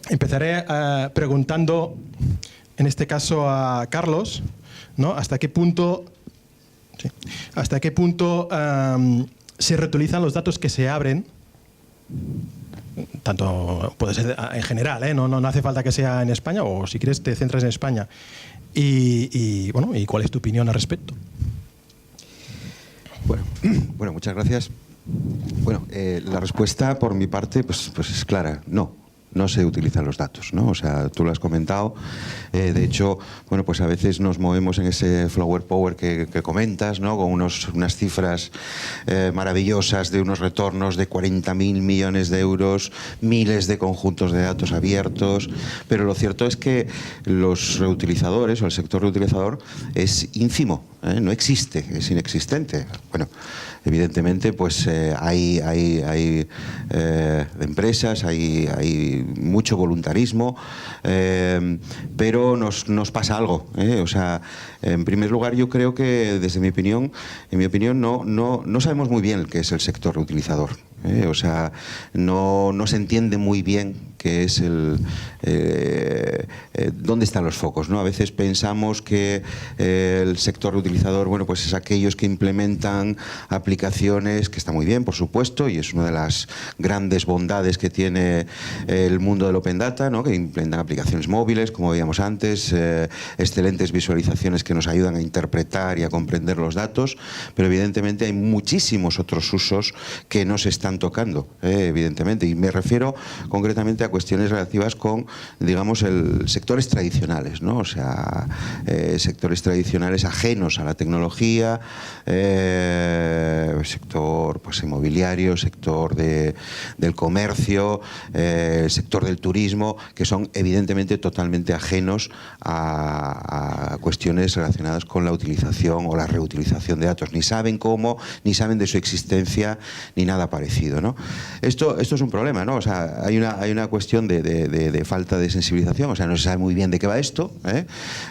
Empezaré preguntando, en este caso a Carlos, ¿no? ¿Hasta qué punto se reutilizan los datos que se abren? Tanto puede ser en general, no hace falta que sea en España, o si quieres te centras en España. Y ¿cuál es tu opinión al respecto? Bueno, muchas gracias. Bueno, la respuesta por mi parte pues es clara, no se utilizan los datos, ¿no? O sea, tú lo has comentado. De hecho, bueno, pues a veces nos movemos en ese flower power que comentas, ¿no? Con unas cifras maravillosas de unos retornos de 40.000 millones de euros, miles de conjuntos de datos abiertos, pero lo cierto es que los reutilizadores o el sector reutilizador es ínfimo, no existe, es inexistente. Bueno, evidentemente pues hay empresas, hay mucho voluntarismo, pero nos pasa algo, O sea, en primer lugar, yo creo que desde mi opinión, no sabemos muy bien qué es el sector reutilizador. O sea, no se entiende muy bien qué es dónde están los focos, ¿no? A veces pensamos que el sector reutilizador, bueno, pues es aquellos que implementan aplicaciones, que está muy bien, por supuesto, y es una de las grandes bondades que tiene el mundo del Open Data, ¿no? Que implementan aplicaciones móviles, como veíamos antes, excelentes visualizaciones que nos ayudan a interpretar y a comprender los datos, pero evidentemente hay muchísimos otros usos que no se están tocando, evidentemente, y me refiero concretamente a cuestiones relativas con, digamos, sectores tradicionales, ¿no? O sea, sectores tradicionales ajenos a la tecnología, sector pues inmobiliario, sector del comercio, sector del turismo, que son evidentemente totalmente ajenos a cuestiones relacionadas con la utilización o la reutilización de datos. Ni saben cómo, ni saben de su existencia, ni nada parecido, ¿no? Esto es un problema, ¿no? O sea, hay una cuestión de falta de sensibilización, o sea, no se sabe muy bien de qué va esto,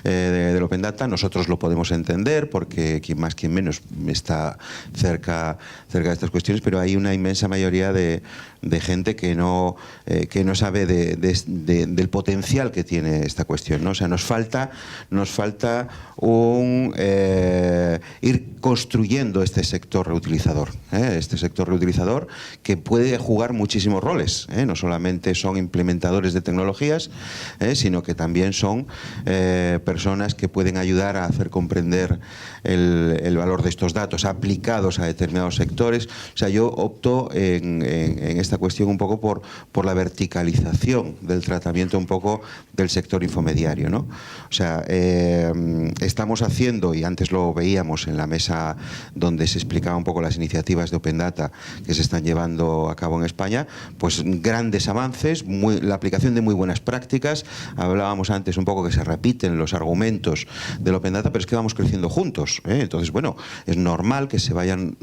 del Open Data. Nosotros lo podemos entender porque quien más, quien menos está cerca de estas cuestiones, pero hay una inmensa mayoría de gente que no sabe del potencial que tiene esta cuestión, ¿no? O sea, nos falta ir construyendo este sector reutilizador, que puede jugar muchísimos roles, no solamente son implementadores de tecnologías, sino que también son personas que pueden ayudar a hacer comprender el valor de estos datos aplicados a determinados sectores. O sea, yo opto en esta cuestión un poco por la verticalización del tratamiento un poco del sector infomediario, ¿no? O sea, estamos haciendo, y antes lo veíamos en la mesa donde se explicaba un poco las iniciativas de Open Data que se están llevando a cabo en España, pues grandes avances, la aplicación de muy buenas prácticas. Hablábamos antes un poco que se repiten los argumentos del Open Data, pero es que vamos creciendo juntos, Entonces, bueno, es normal que se vayan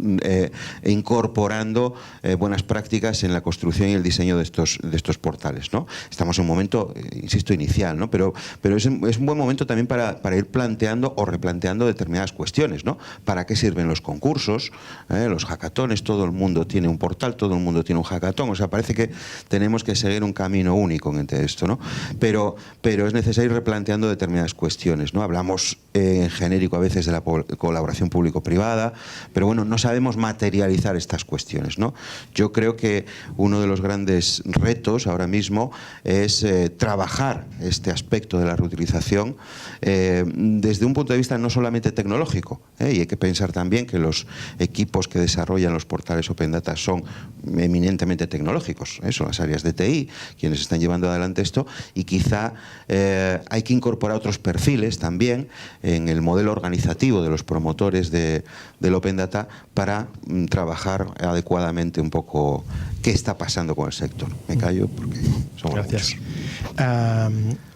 incorporando buenas prácticas en la construcción y el diseño de estos portales, ¿no? Estamos en un momento, insisto, inicial, ¿no? Pero es un buen momento también para ir planteando o replanteando determinadas cuestiones, ¿no? ¿Para qué sirven los concursos, los hackatones? Todo el mundo tiene un portal, todo el mundo tiene un hackathon. O sea, parece que tenemos que seguir un camino único entre esto, ¿no? Pero es necesario ir replanteando determinadas cuestiones, ¿no? Hablamos en genérico a veces de la colaboración público-privada, pero bueno, no sabemos materializar estas cuestiones, ¿no? Yo creo que uno de los grandes retos ahora mismo es trabajar este aspecto de la reutilización desde un punto de vista no solamente tecnológico, y hay que pensar también que los equipos que desarrollan los portales Open Data son eminentemente tecnológicos, son las áreas de TI quienes están llevando adelante esto, y quizá hay que incorporar otros perfiles también en el modelo organizativo de los promotores del Open Data para trabajar adecuadamente un poco qué está pasando con el sector. Me callo porque somos Gracias.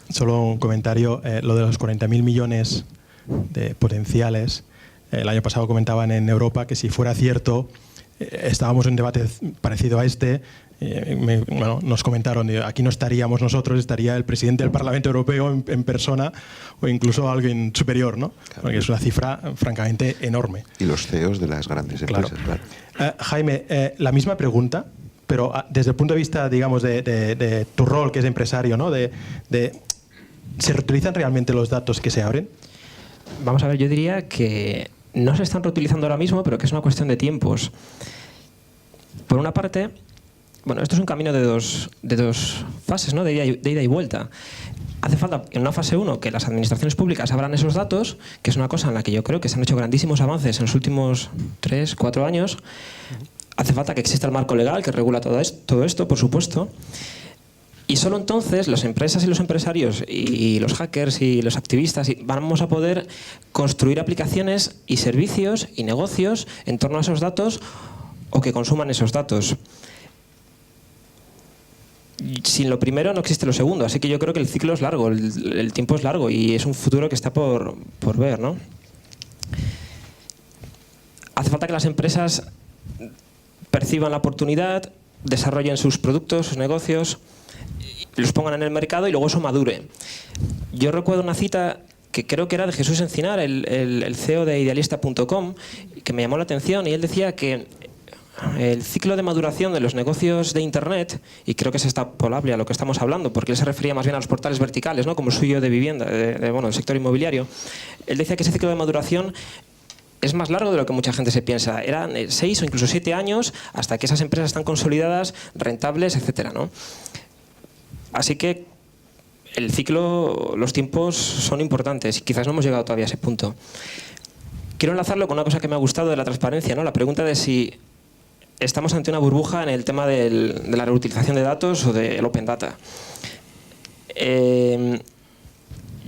Solo un comentario, lo de los 40.000 millones de potenciales. El año pasado comentaban en Europa que si fuera cierto, estábamos en un debate parecido a este. Nos comentaron, aquí no estaríamos nosotros, estaría el presidente del Parlamento Europeo en persona o incluso alguien superior, ¿no? Claro. Porque es una cifra francamente enorme. Y los CEOs de las grandes empresas, claro. Jaime, la misma pregunta, pero desde el punto de vista, digamos, de tu rol, que es empresario, ¿no? ¿Se reutilizan realmente los datos que se abren? Vamos a ver, yo diría que no se están reutilizando ahora mismo, pero que es una cuestión de tiempos. Por una parte, bueno, esto es un camino de dos fases, ¿no? de ida y vuelta. Hace falta, en una fase 1, que las administraciones públicas abran esos datos, que es una cosa en la que yo creo que se han hecho grandísimos avances en los últimos 3, 4 años. Hace falta que exista el marco legal que regula todo esto, por supuesto. Y solo entonces las empresas y los empresarios y los hackers y los activistas vamos a poder construir aplicaciones y servicios y negocios en torno a esos datos o que consuman esos datos. Sin lo primero no existe lo segundo, así que yo creo que el ciclo es largo, el tiempo es largo y es un futuro que está por ver, ¿no? Hace falta que las empresas perciban la oportunidad, desarrollen sus productos, sus negocios, los pongan en el mercado y luego eso madure. Yo recuerdo una cita que creo que era de Jesús Encinar, el CEO de Idealista.com, que me llamó la atención, y él decía que el ciclo de maduración de los negocios de Internet, y creo que es extrapolable a lo que estamos hablando, porque él se refería más bien a los portales verticales, ¿no? Como el suyo de vivienda, del sector inmobiliario. Él decía que ese ciclo de maduración es más largo de lo que mucha gente se piensa. Eran 6 o incluso 7 años hasta que esas empresas están consolidadas, rentables, etcétera, ¿no? Así que el ciclo, los tiempos son importantes y quizás no hemos llegado todavía a ese punto. Quiero enlazarlo con una cosa que me ha gustado de la transparencia, ¿no? La pregunta de si estamos ante una burbuja en el tema de la reutilización de datos o del open data.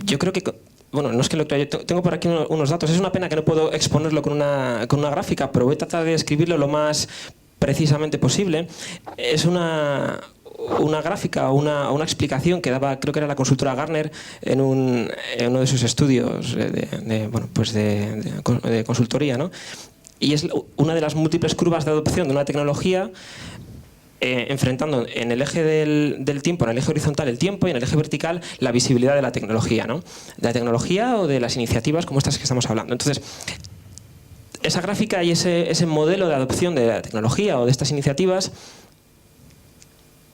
Yo creo que, bueno, no es que lo crea, yo tengo por aquí unos datos. Es una pena que no puedo exponerlo con una gráfica, pero voy a tratar de describirlo lo más precisamente posible. Es una gráfica, una explicación que daba, creo que era la consultora Gartner en uno de sus estudios de consultoría, ¿no? Y es una de las múltiples curvas de adopción de una tecnología enfrentando en el eje del tiempo, en el eje horizontal el tiempo y en el eje vertical la visibilidad de la tecnología, ¿no? De la tecnología o de las iniciativas como estas que estamos hablando. Entonces, esa gráfica y ese modelo de adopción de la tecnología o de estas iniciativas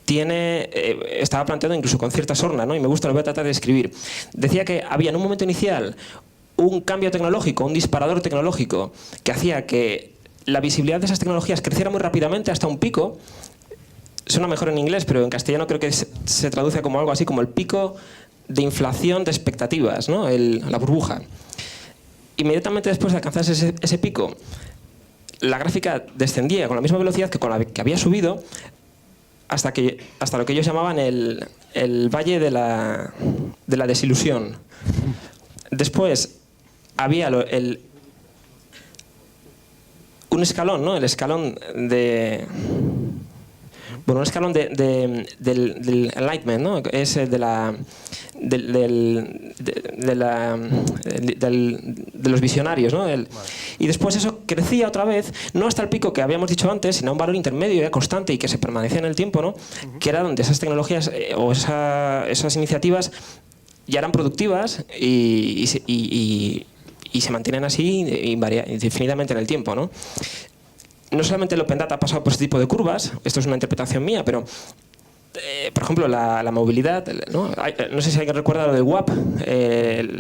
estaba planteado incluso con cierta sorna, ¿no? Y me gusta, lo voy a tratar de describir. Decía que había en un momento inicial un cambio tecnológico, un disparador tecnológico que hacía que la visibilidad de esas tecnologías creciera muy rápidamente hasta un pico. Suena mejor en inglés, pero en castellano creo que se traduce como algo así como el pico de inflación de expectativas, ¿no? La burbuja. Inmediatamente después de alcanzar ese pico, la gráfica descendía con la misma velocidad que con la que había subido hasta lo que ellos llamaban el valle de la desilusión. Después había un escalón, ¿no? El escalón del enlightenment, ¿no? Es de los visionarios, ¿no? Y después eso crecía otra vez, no hasta el pico que habíamos dicho antes, sino a un valor intermedio ya constante y que se permanecía en el tiempo, ¿no? Que era donde esas tecnologías o esas iniciativas ya eran productivas y se mantienen así indefinidamente en el tiempo, ¿no? No solamente el Open Data ha pasado por este tipo de curvas, esto es una interpretación mía, pero por ejemplo la movilidad, ¿no? No sé si alguien recuerda lo del WAP,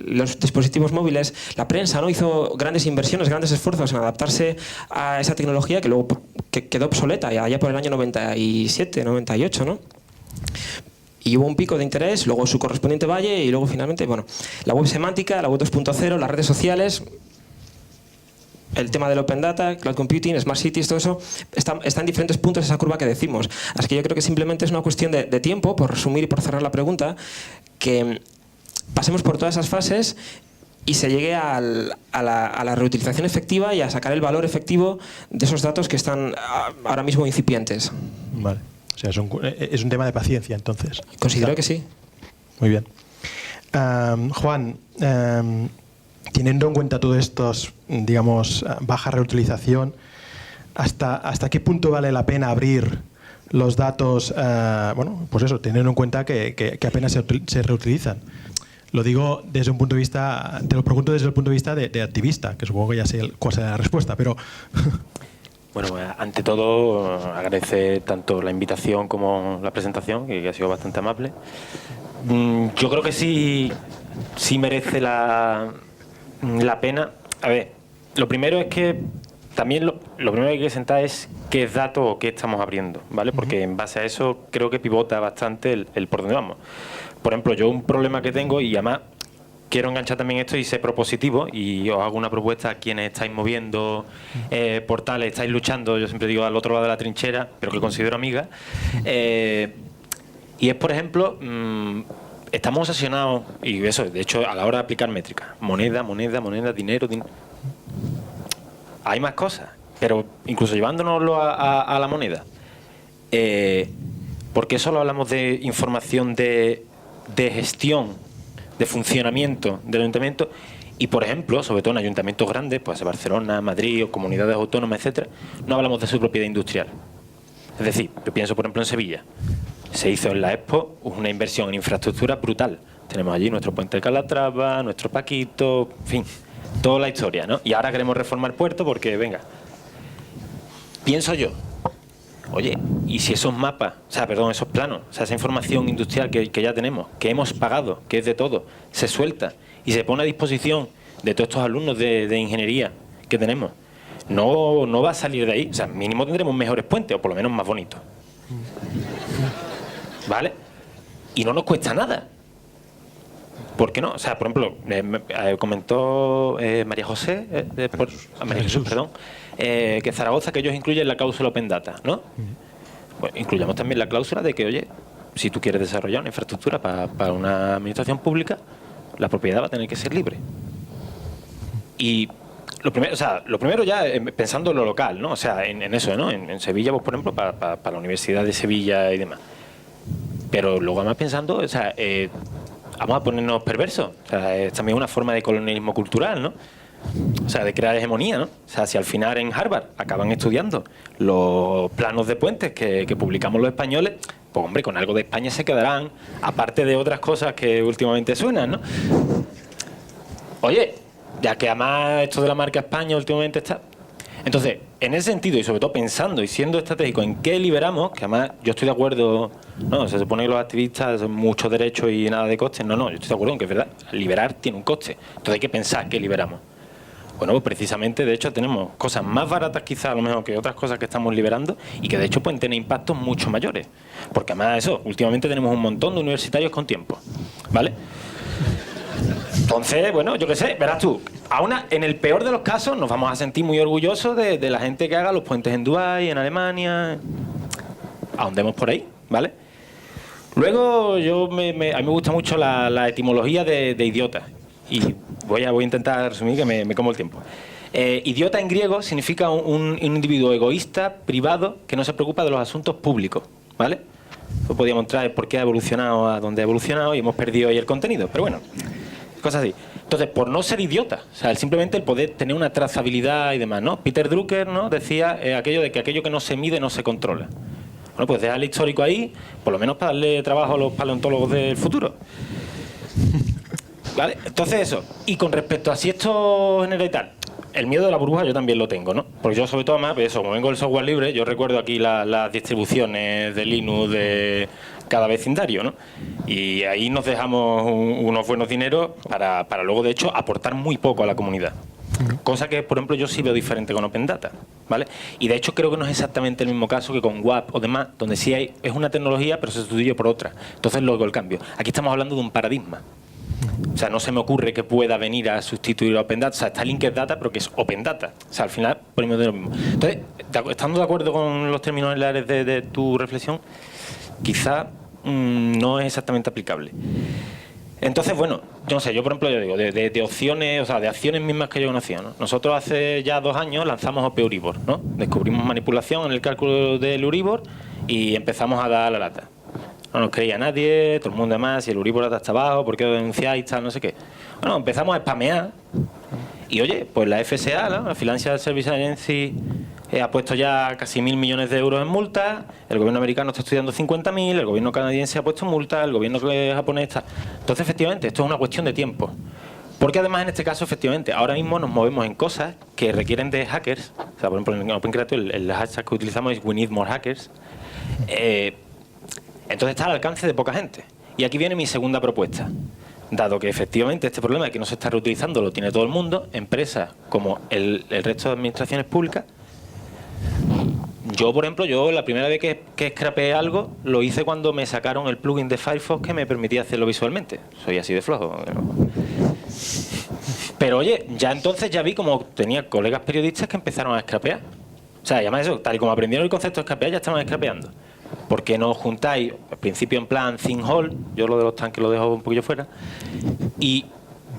los dispositivos móviles, la prensa, ¿no? Hizo grandes inversiones, grandes esfuerzos en adaptarse a esa tecnología que luego quedó obsoleta allá por el año 97, 98, ¿no? Y hubo un pico de interés, luego su correspondiente valle y luego finalmente, bueno, la web semántica, la web 2.0, las redes sociales, el tema del Open Data, Cloud Computing, Smart Cities, todo eso está en diferentes puntos de esa curva que decimos. Así que yo creo que simplemente es una cuestión de tiempo, por resumir y por cerrar la pregunta, que pasemos por todas esas fases y se llegue a la reutilización efectiva y a sacar el valor efectivo de esos datos que están ahora mismo incipientes. Vale. O sea, es un tema de paciencia, entonces. Considero que sí. Muy bien. Juan, teniendo en cuenta todo estos, digamos, baja reutilización, ¿hasta qué punto vale la pena abrir los datos? Bueno, pues eso, teniendo en cuenta que apenas se reutilizan. Lo digo desde un punto de vista, te lo pregunto desde el punto de vista de activista, que supongo que ya sé cuál será la respuesta, pero... Bueno, pues, ante todo, agradecer tanto la invitación como la presentación, que ha sido bastante amable. Yo creo que sí merece la pena. A ver, lo primero es que también lo primero que hay que sentar es qué es dato o qué estamos abriendo, ¿vale? Porque en base a eso creo que pivota bastante el por dónde vamos. Por ejemplo, yo un problema que tengo, y además quiero enganchar también esto y ser propositivo, y os hago una propuesta a quienes estáis moviendo portales, estáis luchando, yo siempre digo al otro lado de la trinchera, pero que considero amiga, y es, por ejemplo, estamos obsesionados, y eso, de hecho, a la hora de aplicar métricas, moneda, dinero. Hay más cosas, pero incluso llevándonoslo a la moneda, ¿por qué solo hablamos de información de gestión, de funcionamiento del ayuntamiento? Y, por ejemplo, sobre todo en ayuntamientos grandes, pues Barcelona, Madrid o comunidades autónomas, etcétera, no hablamos de su propiedad industrial. Es decir, yo pienso, por ejemplo, en Sevilla. Se hizo en la Expo una inversión en infraestructura brutal. Tenemos allí nuestro puente de Calatrava, nuestro Paquito, en fin, toda la historia, ¿no? Y ahora queremos reformar el puerto porque, venga, pienso yo, oye, ¿y si esos mapas, esos planos, esa información industrial que ya tenemos, que hemos pagado, que es de todo, se suelta y se pone a disposición de todos estos alumnos de ingeniería que tenemos? No va a salir de ahí. O sea, mínimo tendremos mejores puentes, o por lo menos más bonitos. ¿Vale? Y no nos cuesta nada. ¿Por qué no? O sea, por ejemplo, comentó María José, María Jesús, perdón, que Zaragoza, que ellos incluyen la cláusula Open Data, ¿no? Pues incluyamos también la cláusula de que, oye, si tú quieres desarrollar una infraestructura para una administración pública, la propiedad va a tener que ser libre. Y lo primero ya pensando en lo local, ¿no? O sea, en eso, ¿no? En Sevilla, pues, por ejemplo, para la Universidad de Sevilla y demás. Pero luego además pensando, o sea, vamos a ponernos perversos. O sea, es también una forma de colonialismo cultural, ¿no? O sea, de crear hegemonía, ¿no? O sea, si al final en Harvard acaban estudiando los planos de puentes que publicamos los españoles, pues hombre, con algo de España se quedarán, aparte de otras cosas que últimamente suenan, ¿no? Oye, ya que además esto de la marca España últimamente está... Entonces, en ese sentido, y sobre todo pensando y siendo estratégico en qué liberamos, que además yo estoy de acuerdo, no, se supone que los activistas son muchos derechos y nada de costes, no, yo estoy de acuerdo en que es verdad, liberar tiene un coste, entonces hay que pensar qué liberamos. Bueno, pues precisamente, de hecho, tenemos cosas más baratas quizás a lo mejor que otras cosas que estamos liberando y que de hecho pueden tener impactos mucho mayores, porque además de eso, últimamente tenemos un montón de universitarios con tiempo, ¿vale? Entonces, bueno, yo qué sé, verás tú, en el peor de los casos nos vamos a sentir muy orgullosos de la gente que haga los puentes en Dubái, en Alemania, ahondemos por ahí, ¿vale? Luego, a mí me gusta mucho la etimología de idiota, y voy a intentar resumir que me como el tiempo. Idiota en griego significa un individuo egoísta, privado, que no se preocupa de los asuntos públicos, ¿vale? Eso podríamos traer por qué ha evolucionado a donde ha evolucionado y hemos perdido ahí el contenido, pero bueno, cosas así. Entonces, por no ser idiota, o sea, simplemente el poder tener una trazabilidad y demás, ¿no? Peter Drucker, ¿no?, decía aquello de que aquello que no se mide no se controla. Bueno, pues dejar el histórico ahí, por lo menos para darle trabajo a los paleontólogos del futuro. ¿Vale? Entonces eso. Y con respecto a si esto genera y tal, el miedo de la burbuja yo también lo tengo, ¿no? Porque yo, sobre todo, más, pues eso, como vengo del software libre, yo recuerdo aquí las distribuciones de Linux de cada vecindario, ¿no? Y ahí nos dejamos unos buenos dineros para luego, de hecho, aportar muy poco a la comunidad. Cosa que, por ejemplo, yo sí veo diferente con Open Data, ¿vale? Y de hecho creo que no es exactamente el mismo caso que con WAP o demás, donde sí es una tecnología pero se sustituye por otra. Entonces luego el cambio. Aquí estamos hablando de un paradigma. O sea, no se me ocurre que pueda venir a sustituir a Open Data. O sea, está Linked Data, pero que es Open Data. O sea, al final ponemos de lo mismo. Entonces, estando de acuerdo con los términos de tu reflexión, quizá no es exactamente aplicable. Entonces, bueno, yo no sé, yo por ejemplo, yo digo, de opciones, o sea, de acciones mismas que yo conocía, ¿no? Nosotros hace ya 2 años lanzamos OP Euribor, ¿no? Descubrimos manipulación en el cálculo del Euribor y empezamos a dar la lata. No nos creía nadie, todo el mundo demás, si el Euribor está hasta abajo, ¿por qué lo denunciáis, tal, no sé qué? Bueno, empezamos a spamear y oye, pues la FSA, ¿no?, la Financial Services Agency, ha puesto ya casi 1.000 millones de euros en multas, el gobierno americano está estudiando 50.000, el gobierno canadiense ha puesto multas, el gobierno japonés está... Entonces, efectivamente, esto es una cuestión de tiempo. Porque además en este caso, efectivamente, ahora mismo nos movemos en cosas que requieren de hackers. O sea, por ejemplo, en Open Creative el hashtag que utilizamos es We Need More Hackers. Entonces está al alcance de poca gente. Y aquí viene mi segunda propuesta. Dado que efectivamente este problema de que no se está reutilizando lo tiene todo el mundo, empresas como el resto de administraciones públicas. Yo, por ejemplo, la primera vez que scrapeé algo lo hice cuando me sacaron el plugin de Firefox que me permitía hacerlo visualmente. Soy así de flojo. Pero oye, ya entonces ya vi como tenía colegas periodistas que empezaron a scrapear. O sea, y además eso, tal y como aprendieron el concepto de scrapear, ya estaban scrapeando. ¿Por qué no juntáis, al principio en plan thin hole, yo lo de los tanques lo dejo un poquillo fuera, y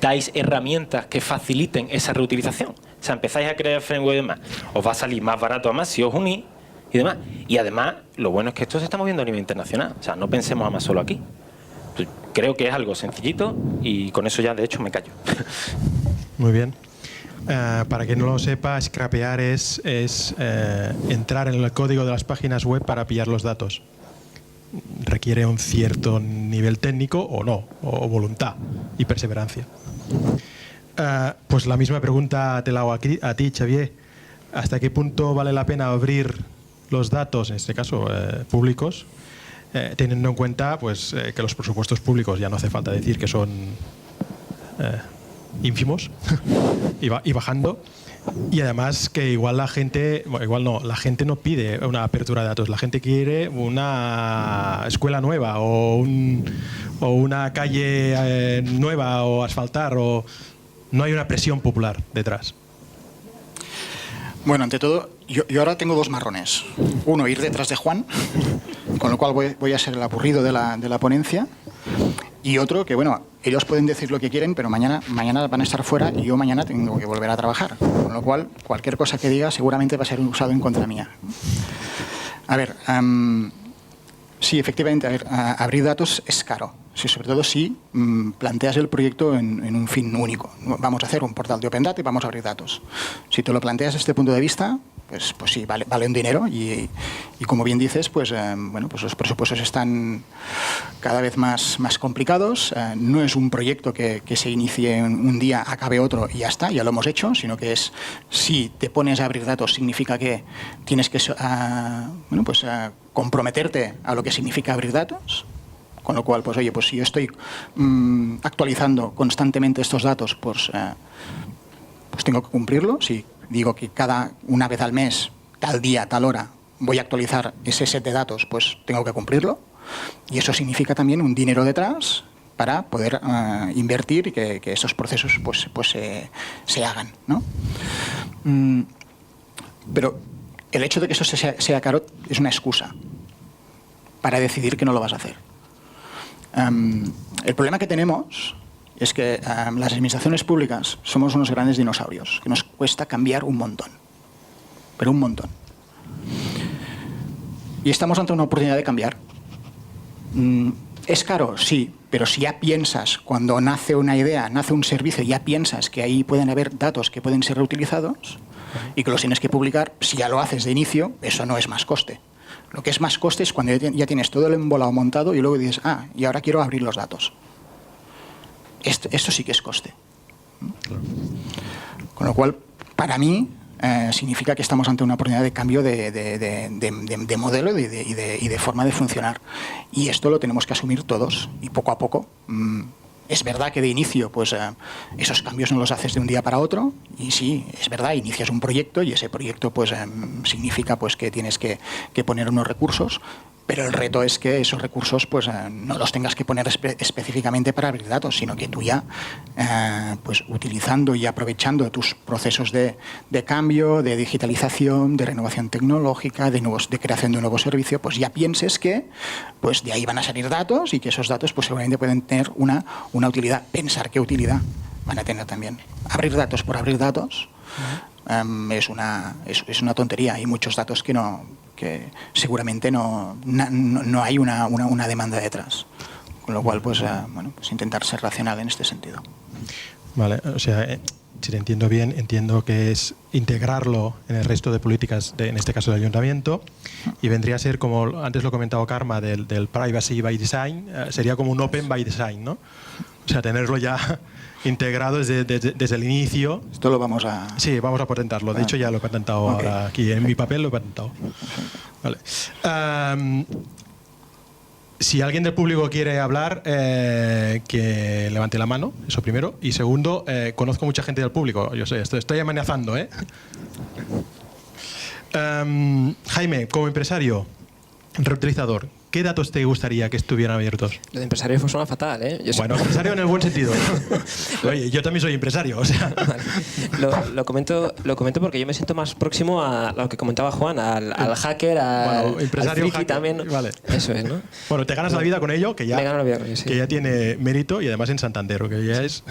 dais herramientas que faciliten esa reutilización? O sea, empezáis a crear framework y demás. Os va a salir más barato además si os unís y demás. Y además, lo bueno es que esto se está moviendo a nivel internacional. O sea, no pensemos además solo aquí. Creo que es algo sencillito y con eso ya, de hecho, me callo. Muy bien. Para quien no lo sepa, scrapear es entrar en el código de las páginas web para pillar los datos. Requiere un cierto nivel técnico o no, o voluntad y perseverancia. Pues la misma pregunta te la hago a ti, Xavier. ¿Hasta qué punto vale la pena abrir los datos, en este caso públicos, teniendo en cuenta pues, que los presupuestos públicos, ya no hace falta decir que son ínfimos y bajando, y además que igual la gente, bueno, igual no, la gente no pide una apertura de datos, la gente quiere una escuela nueva o una calle nueva o asfaltar, o no hay una presión popular detrás. Bueno, ante todo, yo ahora tengo dos marrones. Uno, ir detrás de Juan, con lo cual voy a ser el aburrido de la ponencia. Y otro, que bueno, ellos pueden decir lo que quieren, pero mañana van a estar fuera y yo mañana tengo que volver a trabajar. Con lo cual, cualquier cosa que diga seguramente va a ser usado en contra mía. A ver, sí, efectivamente, abrir datos es caro. Sí, sobre todo si planteas el proyecto en un fin único. Vamos a hacer un portal de Open Data y vamos a abrir datos. Si te lo planteas desde este punto de vista, pues sí, vale un dinero y como bien dices, pues los presupuestos están cada vez más complicados. No es un proyecto que se inicie un día, acabe otro y ya está, ya lo hemos hecho, sino que es, si te pones a abrir datos, significa que tienes que comprometerte a lo que significa abrir datos. Con lo cual, pues oye, pues si yo estoy actualizando constantemente estos datos, pues tengo que cumplirlo. Si digo que una vez al mes, tal día, tal hora, voy a actualizar ese set de datos, pues tengo que cumplirlo. Y eso significa también un dinero detrás para poder invertir y que esos procesos pues se hagan, ¿no? Pero el hecho de que eso sea caro es una excusa para decidir que no lo vas a hacer. El problema que tenemos es que las administraciones públicas somos unos grandes dinosaurios, que nos cuesta cambiar un montón, pero un montón. Y estamos ante una oportunidad de cambiar. ¿Es caro? Sí, pero si ya piensas, cuando nace una idea, nace un servicio, ya piensas que ahí pueden haber datos que pueden ser reutilizados y que los tienes que publicar, si ya lo haces de inicio, eso no es más coste. Lo que es más coste es cuando ya tienes todo el embolado montado y luego dices, y ahora quiero abrir los datos. Esto sí que es coste. Con lo cual, para mí, significa que estamos ante una oportunidad de cambio de modelo y de forma de funcionar. Y esto lo tenemos que asumir todos y poco a poco. Es verdad que de inicio pues esos cambios no los haces de un día para otro, y sí, es verdad, inicias un proyecto y ese proyecto pues significa pues que tienes que poner unos recursos, pero el reto es que esos recursos pues no los tengas que poner específicamente para abrir datos, sino que tú ya pues utilizando y aprovechando tus procesos de cambio, de digitalización, de renovación tecnológica, de creación de un nuevo servicio, pues ya pienses que pues de ahí van a salir datos y que esos datos pues seguramente pueden tener una utilidad. Pensar qué utilidad van a tener también. Abrir datos por abrir datos es una tontería. Hay muchos datos que seguramente no hay una demanda detrás. Con lo cual, pues intentar ser racional en este sentido. Vale, o sea, si te entiendo bien, entiendo que es integrarlo en el resto de políticas, en este caso del ayuntamiento, y vendría a ser, como antes lo comentaba Karma, del privacy by design, sería como un open by design, ¿no? O sea, tenerlo ya integrado desde el inicio. Esto lo vamos a... Sí, vamos a patentarlo. De hecho, ya lo he patentado ahora aquí. En mi papel lo he patentado. Vale. Si alguien del público quiere hablar, que levante la mano, eso primero. Y segundo, conozco mucha gente del público. Yo sé, estoy amenazando, ¿eh? Jaime, como empresario, reutilizador, ¿qué datos te gustaría que estuvieran abiertos? Lo de empresario pues suena fatal, ¿eh? Bueno, empresario en el buen sentido. Oye, yo también soy empresario, o sea. Vale. Lo comento porque yo me siento más próximo a lo que comentaba Juan, al hacker, al empresario, al friki hacker, también. Vale. Eso es, ¿no? Bueno, te ganas la vida con ello, que ya, Me gano la vida con ello, sí. que ya tiene mérito, y además en Santander, que ya es...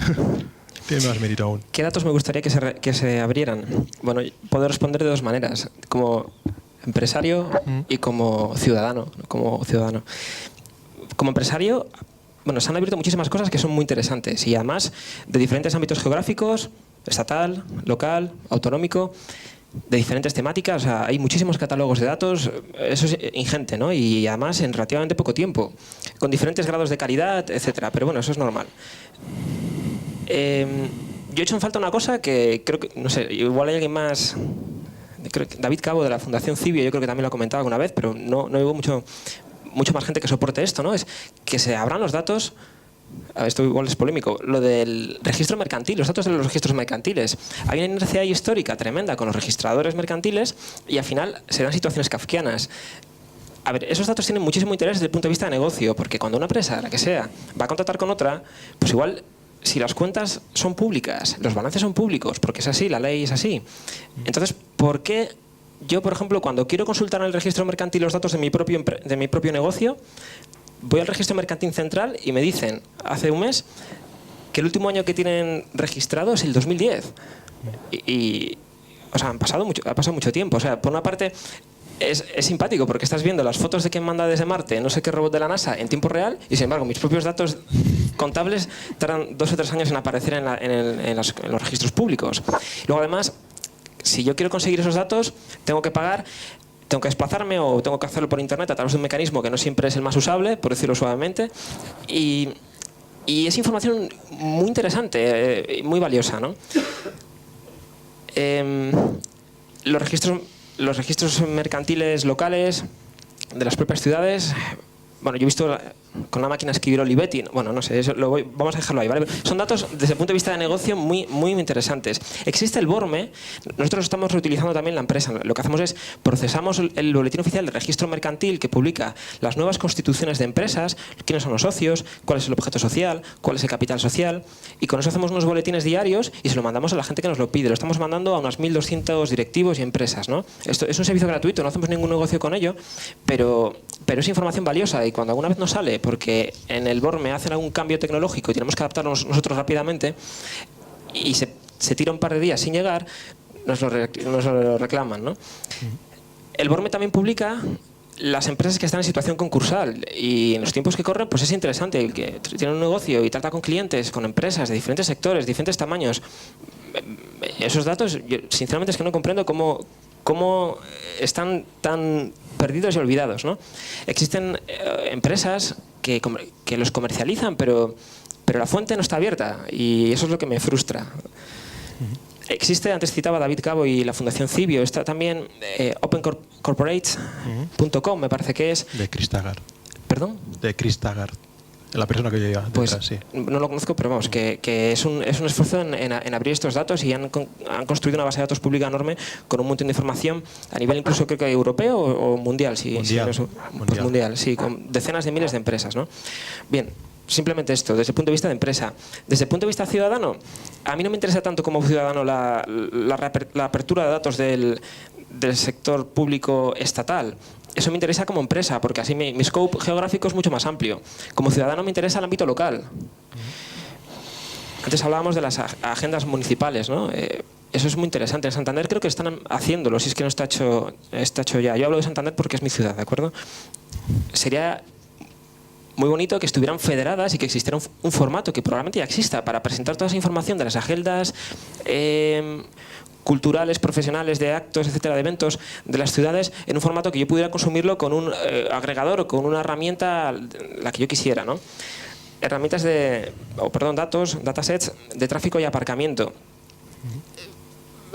tiene más mérito aún. ¿Qué datos me gustaría que se abrieran? Bueno, puedo responder de dos maneras. Como empresario y como ciudadano. Como empresario, bueno, se han abierto muchísimas cosas que son muy interesantes y además de diferentes ámbitos geográficos, estatal, local, autonómico, de diferentes temáticas. O sea, hay muchísimos catálogos de datos, eso es ingente, ¿no? Y además en relativamente poco tiempo, con diferentes grados de calidad, etcétera. Pero bueno, eso es normal. Yo he hecho en falta una cosa que creo que, no sé, igual hay alguien más... Creo que David Cabo de la Fundación Cibio, yo creo que también lo ha comentado alguna vez, pero no hubo mucho más gente que soporte esto, ¿no? Es que se abran los datos. Esto igual es polémico. Lo del registro mercantil, los datos de los registros mercantiles. Hay una inercia ahí histórica tremenda con los registradores mercantiles y al final se dan situaciones kafkianas. A ver, esos datos tienen muchísimo interés desde el punto de vista de negocio, porque cuando una empresa, la que sea, va a contratar con otra, pues igual... Si las cuentas son públicas, los balances son públicos, porque es así, la ley es así. Entonces, ¿por qué yo, por ejemplo, cuando quiero consultar en el registro mercantil los datos de mi propio negocio, voy al registro mercantil central y me dicen, hace un mes, que el último año que tienen registrado es el 2010? O sea, ha pasado mucho tiempo. O sea, por una parte... Es simpático porque estás viendo las fotos de quien manda desde Marte, no sé qué robot de la NASA, en tiempo real, y sin embargo mis propios datos contables tardan 2 o 3 años en aparecer en los registros públicos. Luego además, si yo quiero conseguir esos datos, tengo que pagar, tengo que desplazarme o tengo que hacerlo por internet a través de un mecanismo que no siempre es el más usable, por decirlo suavemente, y es información muy interesante, muy valiosa, ¿no? Los registros mercantiles locales de las propias ciudades, bueno, yo he visto con una máquina escribir Olivetti, bueno, no sé, vamos a dejarlo ahí, ¿vale? Son datos desde el punto de vista de negocio muy interesantes. Existe el BORME, nosotros lo estamos reutilizando también en la empresa. Lo que hacemos es procesamos el boletín oficial de registro mercantil que publica las nuevas constituciones de empresas, quiénes son los socios, cuál es el objeto social, cuál es el capital social, y con eso hacemos unos boletines diarios y se lo mandamos a la gente que nos lo pide. Lo estamos mandando a unos 1.200 directivos y empresas, ¿no? Esto es un servicio gratuito, no hacemos ningún negocio con ello, pero es información valiosa, y cuando alguna vez nos sale porque en el BORME hacen algún cambio tecnológico y tenemos que adaptarnos nosotros rápidamente y se tira un par de días sin llegar, nos lo reclaman, ¿no? El BORME también publica las empresas que están en situación concursal, y en los tiempos que corren pues es interesante. El que tiene un negocio y trata con clientes, con empresas de diferentes sectores, diferentes tamaños, esos datos, yo sinceramente es que no comprendo cómo están tan perdidos y olvidados, ¿no? Existen empresas que los comercializan, pero la fuente no está abierta, y eso es lo que me frustra. Existe, antes citaba David Cabo y la Fundación Cibio, está también opencorporates.com, me parece que es. De Chris Taggart. ¿Perdón? De Chris Taggart. La persona que lleva detrás, pues, sí. No lo conozco, pero vamos, que es un esfuerzo en abrir estos datos, y han construido una base de datos pública enorme con un montón de información a nivel incluso creo que europeo o mundial. Mundial, sí, con decenas de miles de empresas, ¿no? Bien, simplemente esto, desde el punto de vista de empresa. Desde el punto de vista ciudadano, a mí no me interesa tanto como ciudadano la apertura de datos del sector público estatal. Eso me interesa como empresa, porque así mi scope geográfico es mucho más amplio. Como ciudadano me interesa el ámbito local. Antes hablábamos de las agendas municipales, ¿no? Eso es muy interesante. En Santander creo que están haciéndolo, si es que no está hecho ya. Yo hablo de Santander porque es mi ciudad, ¿de acuerdo? Sería muy bonito que estuvieran federadas y que existiera un formato que probablemente ya exista para presentar toda esa información de las agendas culturales, profesionales, de actos, etcétera, de eventos de las ciudades, en un formato que yo pudiera consumirlo con un agregador o con una herramienta la que yo quisiera, ¿no? herramientas datasets de tráfico y aparcamiento.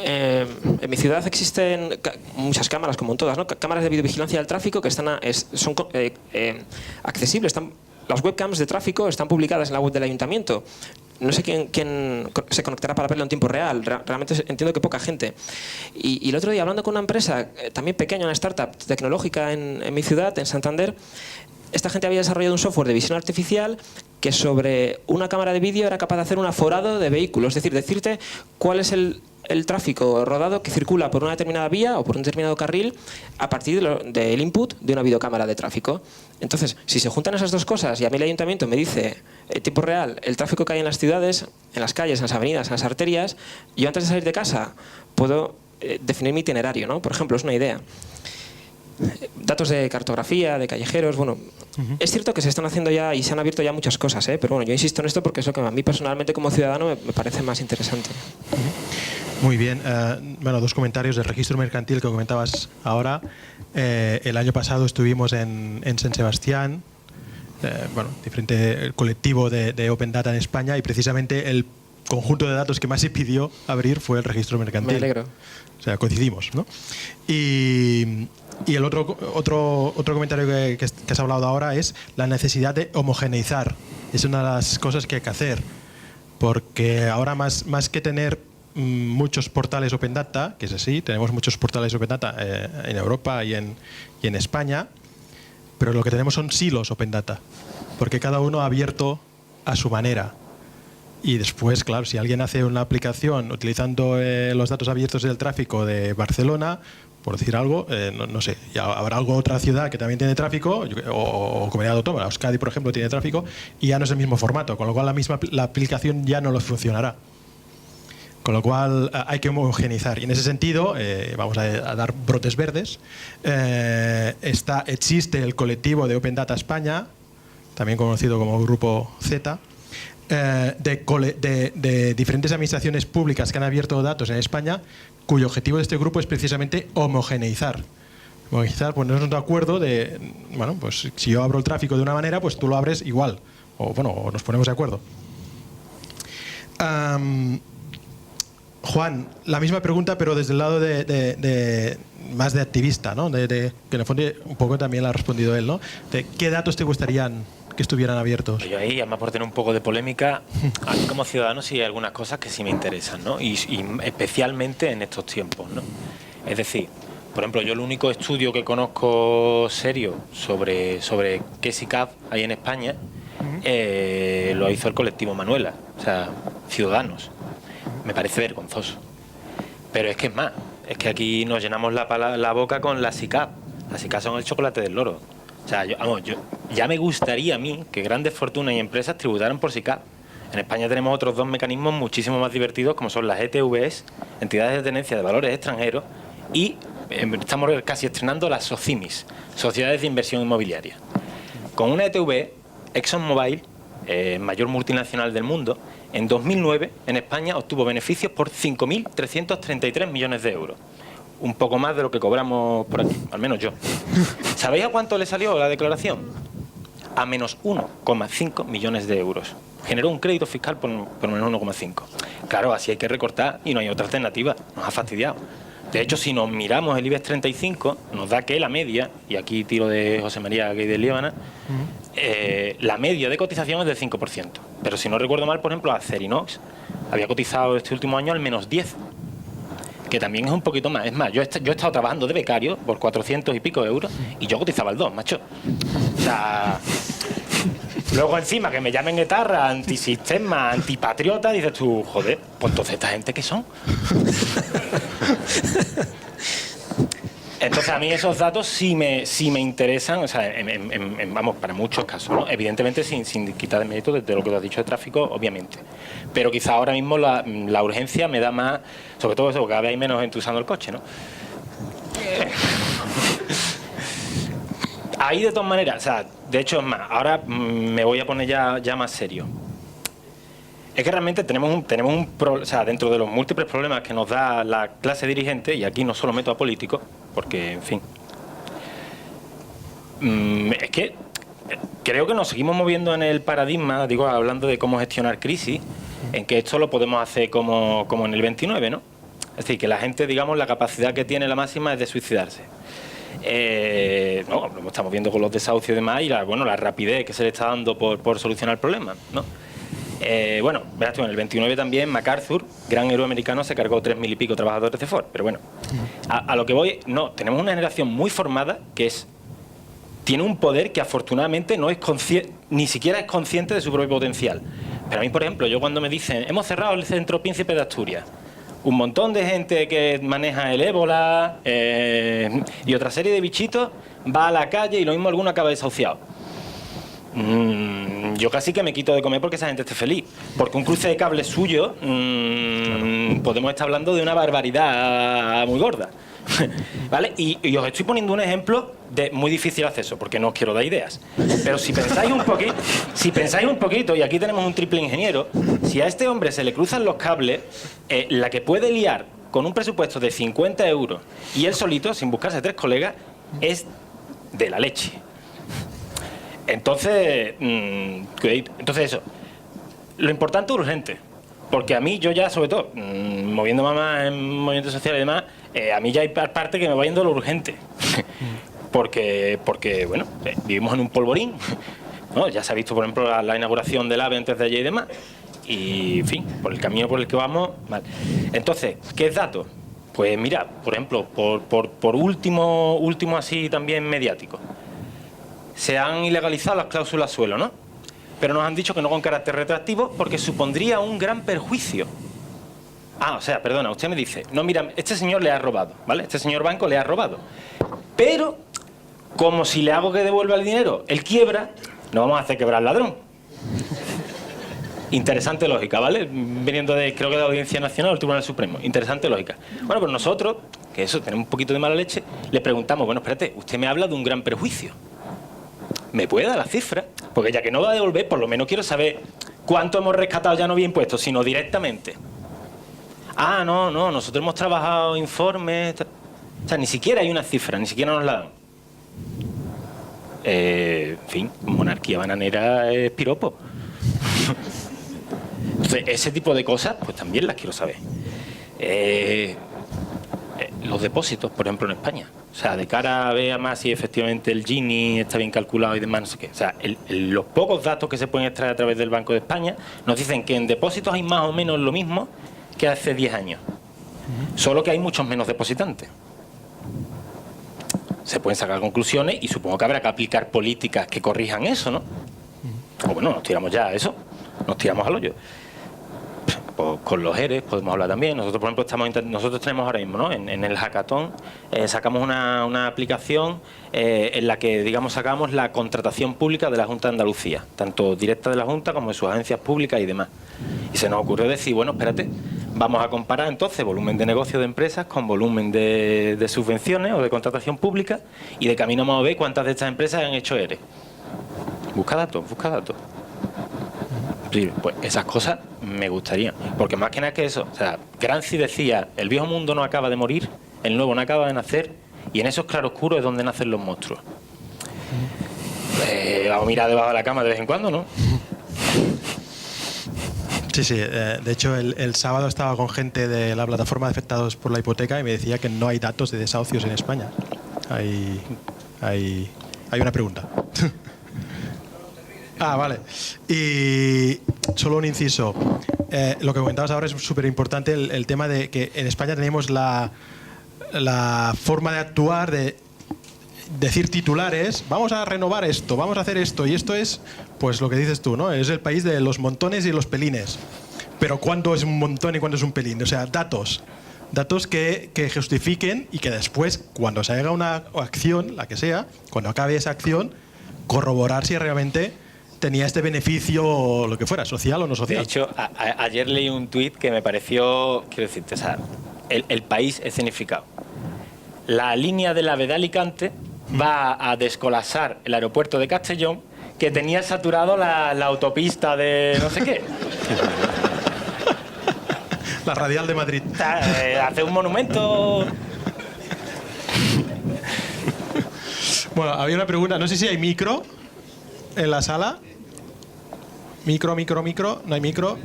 En mi ciudad existen muchas cámaras, como en todas, ¿no? Cámaras de videovigilancia del tráfico que son accesibles. Las webcams de tráfico están publicadas en la web del ayuntamiento. No sé quién se conectará para verlo en tiempo real. Realmente entiendo que poca gente. Y el otro día, hablando con una empresa, también pequeña, una startup tecnológica en mi ciudad, en Santander, esta gente había desarrollado un software de visión artificial que sobre una cámara de vídeo era capaz de hacer un aforado de vehículos. Es decir, decirte cuál es el tráfico rodado que circula por una determinada vía o por un determinado carril a partir del input de una videocámara de tráfico. Entonces, si se juntan esas dos cosas y a mí el ayuntamiento me dice en tiempo real el tráfico que hay en las ciudades, en las calles, en las avenidas, en las arterias, yo antes de salir de casa puedo definir mi itinerario, ¿no? Por ejemplo, es una idea. Datos de cartografía, de callejeros, bueno, es cierto que se están haciendo ya y se han abierto ya muchas cosas, pero bueno, yo insisto en esto porque es lo que a mí personalmente como ciudadano me parece más interesante. Muy bien. Bueno, dos comentarios del registro mercantil que comentabas ahora. El año pasado estuvimos en San Sebastián, diferente colectivo de Open Data en España, y precisamente el conjunto de datos que más se pidió abrir fue el registro mercantil. Me alegro. O sea, coincidimos, ¿no? Y el otro comentario que has hablado ahora es la necesidad de homogeneizar. Es una de las cosas que hay que hacer, porque ahora más que tener muchos portales Open Data, que es así, tenemos muchos portales Open Data en Europa y en España, pero lo que tenemos son silos Open Data, porque cada uno ha abierto a su manera. Y después, claro, si alguien hace una aplicación utilizando los datos abiertos del tráfico de Barcelona, por decir algo, no sé, ya habrá alguna otra ciudad que también tiene tráfico, o comunidad autónoma, Euskadi, por ejemplo, tiene tráfico, y ya no es el mismo formato, con lo cual la aplicación ya no lo funcionará. Con lo cual hay que homogeneizar. Y en ese sentido, vamos a dar brotes verdes, existe el colectivo de Open Data España, también conocido como Grupo Z, de diferentes administraciones públicas que han abierto datos en España, cuyo objetivo de este grupo es precisamente homogeneizar. Homogeneizar, ponernos de acuerdo de, bueno, pues si yo abro el tráfico de una manera, pues tú lo abres igual. O nos ponemos de acuerdo. Juan, la misma pregunta, pero desde el lado más de activista, ¿no? Que en el fondo un poco también la ha respondido él, ¿no? De ¿qué datos te gustarían que estuvieran abiertos? Yo ahí, además por tener un poco de polémica, a mí como ciudadano sí hay algunas cosas que sí me interesan, ¿no? Y especialmente en estos tiempos, ¿no? Es decir, por ejemplo, yo el único estudio que conozco serio sobre qué SICAV hay en España lo hizo el colectivo Manuela, o sea, Ciudadanos. Me parece vergonzoso. Pero es que es más, es que aquí nos llenamos la boca con la SICAV. Las SICAV son el chocolate del loro. O sea, ya me gustaría a mí que grandes fortunas y empresas tributaran por SICAV. En España tenemos otros dos mecanismos muchísimo más divertidos, como son las ETVs, entidades de tenencia de valores extranjeros, y estamos casi estrenando las SOCIMIs, sociedades de inversión inmobiliaria. Con una ETV, ExxonMobil, mayor multinacional del mundo, en 2009 en España obtuvo beneficios por 5.333 millones de euros. Un poco más de lo que cobramos por aquí, al menos yo. ¿Sabéis a cuánto le salió la declaración? A menos 1,5 millones de euros. Generó un crédito fiscal por menos 1,5. Claro, así hay que recortar y no hay otra alternativa. Nos ha fastidiado. De hecho, si nos miramos el IBEX 35, nos da que la media, y aquí tiro de José María Gay de Líbana, la media de cotización es del 5%. Pero si no recuerdo mal, por ejemplo, Acerinox había cotizado este último año al menos 10%, que también es un poquito más. Es más, yo he estado trabajando de becario por 400 y pico euros y yo cotizaba el 2, macho. O sea, luego encima que me llamen etarra, antisistema, antipatriota, dices tú, joder, pues entonces esta gente ¿qué son? Entonces a mí esos datos sí me interesan, o sea, vamos, para muchos casos, ¿no? Evidentemente sin quitar de mérito de lo que tú has dicho de tráfico, obviamente. Pero quizá ahora mismo la urgencia me da más, sobre todo eso, porque cada vez hay menos gente usando el coche, ¿no? Ahí de todas maneras, o sea, de hecho es más, ahora me voy a poner ya más serio. Es que realmente tenemos o sea, dentro de los múltiples problemas que nos da la clase dirigente, y aquí no solo meto a políticos, porque, en fin, es que creo que nos seguimos moviendo en el paradigma, digo, hablando de cómo gestionar crisis, en que esto lo podemos hacer como en el 29, ¿no? Es decir, que la gente, digamos, la capacidad que tiene la máxima es de suicidarse. No, lo estamos viendo con los desahucios y demás, y la rapidez que se le está dando por solucionar el problema, ¿no? Bueno, verás tú, en el 29 también MacArthur, gran héroe americano, se cargó 3.000 y pico trabajadores de Ford. Pero bueno, a lo que voy, no, tenemos una generación muy formada que tiene un poder que afortunadamente no es ni siquiera es consciente de su propio potencial. Pero a mí, por ejemplo, yo cuando me dicen, hemos cerrado el Centro Príncipe de Asturias, un montón de gente que maneja el ébola y otra serie de bichitos va a la calle y lo mismo alguno acaba desahuciado. Yo casi que me quito de comer porque esa gente esté feliz. Porque un cruce de cables suyo, podemos estar hablando de una barbaridad muy gorda. ¿Vale? Y os estoy poniendo un ejemplo de muy difícil acceso, porque no os quiero dar ideas. Pero si pensáis un poquito, y aquí tenemos un triple ingeniero, si a este hombre se le cruzan los cables, la que puede liar con un presupuesto de 50 euros y él solito, sin buscarse 3 colegas, es de la leche. Entonces, eso. Lo importante es urgente. Porque a mí, yo ya, sobre todo, moviendo más en movimientos sociales y demás, a mí ya hay parte que me va yendo lo urgente. porque bueno, vivimos en un polvorín, ¿no? Ya se ha visto, por ejemplo, la inauguración del AVE antes de ayer y demás. Y, en fin, por el camino por el que vamos, mal. Entonces, ¿qué es dato? Pues mira, por ejemplo, por último así también mediático, se han ilegalizado las cláusulas suelo, ¿no? Pero nos han dicho que no con carácter retroactivo porque supondría un gran perjuicio. O sea, perdona, usted me dice, no, mira, este señor le ha robado, ¿vale? Este señor banco le ha robado. Pero, como si le hago que devuelva el dinero, él quiebra, no vamos a hacer quebrar al ladrón. Interesante lógica, ¿vale? Viniendo creo que de la Audiencia Nacional o el Tribunal Supremo. Interesante lógica. Bueno, pues nosotros, que eso, tenemos un poquito de mala leche, le preguntamos, bueno, espérate, usted me habla de un gran perjuicio. ¿Me puede dar la cifra? Porque ya que no va a devolver, por lo menos quiero saber cuánto hemos rescatado ya no bien impuestos, sino directamente. No, nosotros hemos trabajado informes... O sea, ni siquiera hay una cifra, ni siquiera nos la dan. En fin, monarquía bananera es piropo. Entonces, ese tipo de cosas, pues también las quiero saber. Los depósitos, por ejemplo, en España. O sea, de cara a ver más si efectivamente el Gini está bien calculado y demás, no sé qué. O sea, los pocos datos que se pueden extraer a través del Banco de España nos dicen que en depósitos hay más o menos lo mismo que hace 10 años. Solo que hay muchos menos depositantes. Se pueden sacar conclusiones y supongo que habrá que aplicar políticas que corrijan eso, ¿no? O bueno, nos tiramos ya a eso. Nos tiramos al hoyo. Pues con los ERES podemos hablar también. Nosotros, por ejemplo, nosotros tenemos ahora mismo, ¿no? En el hackathon sacamos una aplicación en la que, digamos, sacamos la contratación pública de la Junta de Andalucía, tanto directa de la Junta como de sus agencias públicas y demás. Y se nos ocurrió decir, bueno, espérate, vamos a comparar entonces volumen de negocio de empresas con volumen de subvenciones o de contratación pública, y de camino vamos a ver cuántas de estas empresas han hecho ERE. Busca datos. Sí, pues esas cosas me gustarían, porque más que nada que eso, o sea, Gramsci decía, el viejo mundo no acaba de morir, el nuevo no acaba de nacer, y en esos claroscuros es donde nacen los monstruos. Vamos a mirar debajo de la cama de vez en cuando, ¿no? Sí, de hecho el sábado estaba con gente de la plataforma de afectados por la hipoteca y me decía que no hay datos de desahucios en España. Hay una pregunta. Vale. Y solo un inciso. Lo que comentabas ahora es súper importante, el tema de que en España tenemos la forma de actuar, de decir titulares, vamos a renovar esto, vamos a hacer esto, y esto es, pues lo que dices tú, ¿no? Es el país de los montones y los pelines. Pero ¿cuándo es un montón y cuándo es un pelín? O sea, datos que justifiquen y que después, cuando se haga una acción, la que sea, cuando acabe esa acción, corroborar si realmente tenía este beneficio, lo que fuera, social o no social. De hecho, ayer leí un tuit que me pareció, quiero decirte, o sea, el país escenificado. La línea del AVE de Alicante va a descolapsar el aeropuerto de Castellón, que tenía saturado la autopista de no sé qué. La radial de Madrid. Hace un monumento. Bueno, había una pregunta, no sé si hay micro. en la sala? Micro, no hay micro.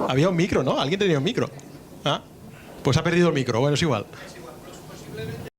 Había un micro, ¿no? Alguien tenía un micro. Ah, pues ha perdido el micro, bueno, es igual.